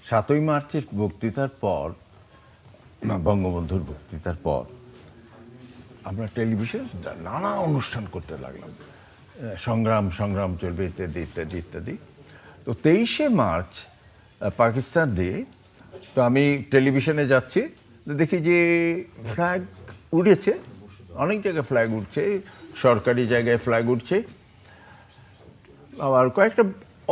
7ই মার্চের বক্তৃতার পর, বঙ্গবন্ধুর বক্তৃতার পর আমরা টেলিভিশন নানা অনুষ্ঠান করতে লাগলাম, সংগ্রাম সংগ্রাম চলবে ইত্যাদি ইত্যাদি ইত্যাদি। তো 23শে মার্চ পাকিস্তান ডে, তো আমি টেলিভিশনে যাচ্ছি, দেখি যে ফ্ল্যাগ উড়েছে, অনেক জায়গায় ফ্ল্যাগ উঠছে, সরকারি জায়গায় ফ্ল্যাগ উঠছে, আবার কয়েকটা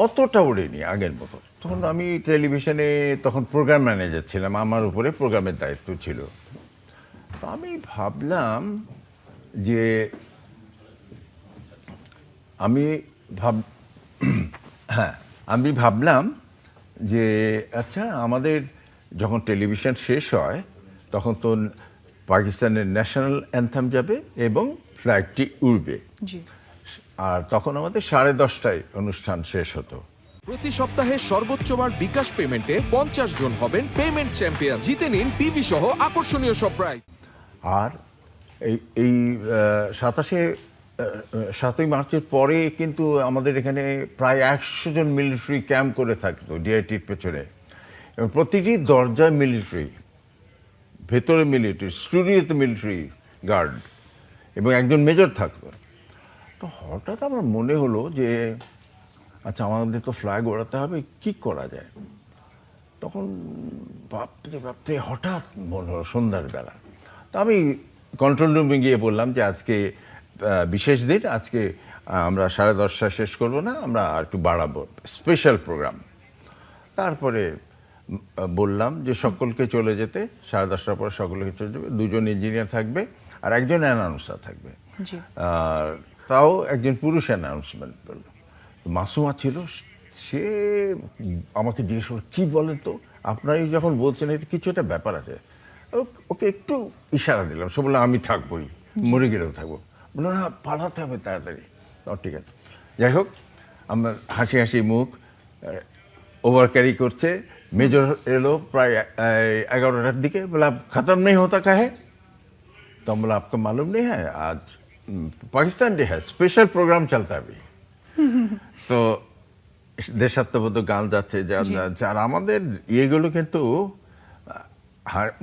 অতটা ওড়েনি আগের মতো। তখন আমি টেলিভিশনে তখন প্রোগ্রাম ম্যানেজার ছিলাম, আমার উপরে প্রোগ্রামের দায়িত্ব ছিল। তো আমি ভাবলাম যে আমি ভাবলাম যে আচ্ছা, আমাদের যখন টেলিভিশন শেষ হয় তখন তো পাকিস্তানের ন্যাশনাল অ্যান্থেম যাবে এবং ফ্ল্যাগটি উড়বে, আর তখন আমাদের 10:30টায় অনুষ্ঠান শেষ হতো। প্রতি সপ্তাহে সর্বোচ্চবার বিকাশ পেমেন্টে 50 জন হবেন পেমেন্ট চ্যাম্পিয়ন। জিতে নিন টিভি সহ আকর্ষণীয় সব প্রাইজ। আর এই 7ই মার্চের পরে কিন্তু আমাদের এখানে প্রায় 100 জন মিলিটারি ক্যাম্প করে থাকতো ডিআইটির পেছনে, এবং প্রতিটি দরজায় মিলিটারি, ভেতরে মিলিটারি, স্টুডিওতে মিলিটারি গার্ড, এবং একজন মেজর থাকতো। তো হঠাৎ আমার মনে হলো যে আচ্ছা, আমাদের তো ফ্ল্যাগ ওড়াতে হবে, কি করা যায়? তখন ভাবতে ভাবতে হঠাৎ মনে হলো সন্ধ্যার বেলা, তো আমি কন্ট্রোল রুমে গিয়ে বললাম যে আজকে বিশেষ দিন, আজকে আমরা 10:30টায় শেষ করব না, আমরা একটু বাড়াবো, স্পেশাল প্রোগ্রাম। তারপরে বললাম যে সকলকে চলে যেতে, 10:30টার পরে সকলকে চলে যাবে, 2জন ইঞ্জিনিয়ার থাকবে আর একজন অ্যানাউন্সার থাকবে, আর তাও একজন পুরুষ অ্যানাউন্সমেন্ট করলো। মাসুমা ছিল, সে আমাকে জিজ্ঞেস করলো, কী বলেন তো, আপনারা যখন বলছেন এটা কিছু একটা ব্যাপার আছে। ওকে একটু ইশারা দিলাম, সে বললো আমি থাকবোই, মরে গেলেও থাকবো। বললো না, পালাতে হবে তাড়াতাড়ি। ঠিক আছে, যাই হোক, আমার হাসি হাসি মুখ, ওভার ক্যারি করছে। মেজর এলো প্রায় 11টার দিকে, বলে খতম নেই হতা কাহে? तो हम बोला आपको मालूम नहीं है आज पाकिस्तान डे है, स्पेशल प्रोग्राम चलता है। তো দেশাত্মবোধক গান যাচ্ছে, আর আমাদের ইয়েগুলো কিন্তু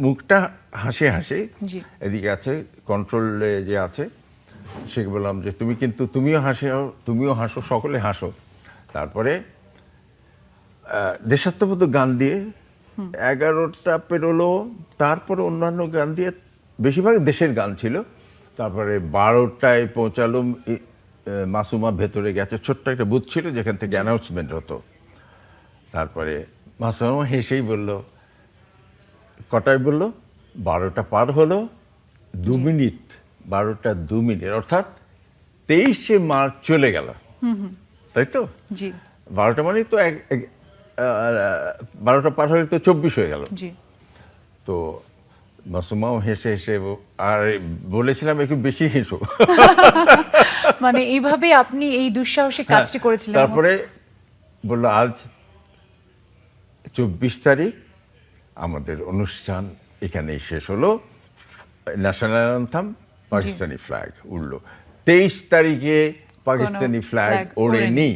মুখটা হাসি হাসি, এদিকে আছে কন্ট্রোলে যে আছে, সে বললাম যে তুমি কিন্তু তুমিও হাসো, সকলে হাসো। তারপরে দেশাত্মবোধক গান দিয়ে 11টা পেরোলো, তারপরে অন্যান্য গান দিয়ে, বেশিরভাগ দেশের গান ছিল। তারপরে 12টায় পৌঁছালো, মাসুমা ভেতরে গেছে, ছোট্ট একটা বুথ ছিল যেখান থেকে অ্যানাউন্সমেন্ট হতো। তারপরে মাসুমা হেসেই বলল, কটায় বললো? 12টা পার হলো 2 মিনিট, 12টা 2 মিনিট, অর্থাৎ 23শে মার্চ চলে গেল, তাই তো? 12টা মানে তো 12টা পার হলে তো 24 হয়ে গেল। তো মাসুমাও হেসে হেসে, আর বলেছিলাম একটু বেশি হেসো, মানে এইভাবে আপনি এই দুঃসাহসিক কাজটি করেছিলেন। তারপরে বললো আজ 24 তারিখ আমাদের অনুষ্ঠান এখানেই শেষ হলো, ন্যাশনাল অ্যান্থেম, পাকিস্তানি ফ্ল্যাগ উড়লো। 23 তারিখে পাকিস্তানি ফ্ল্যাগ ওড়েনি।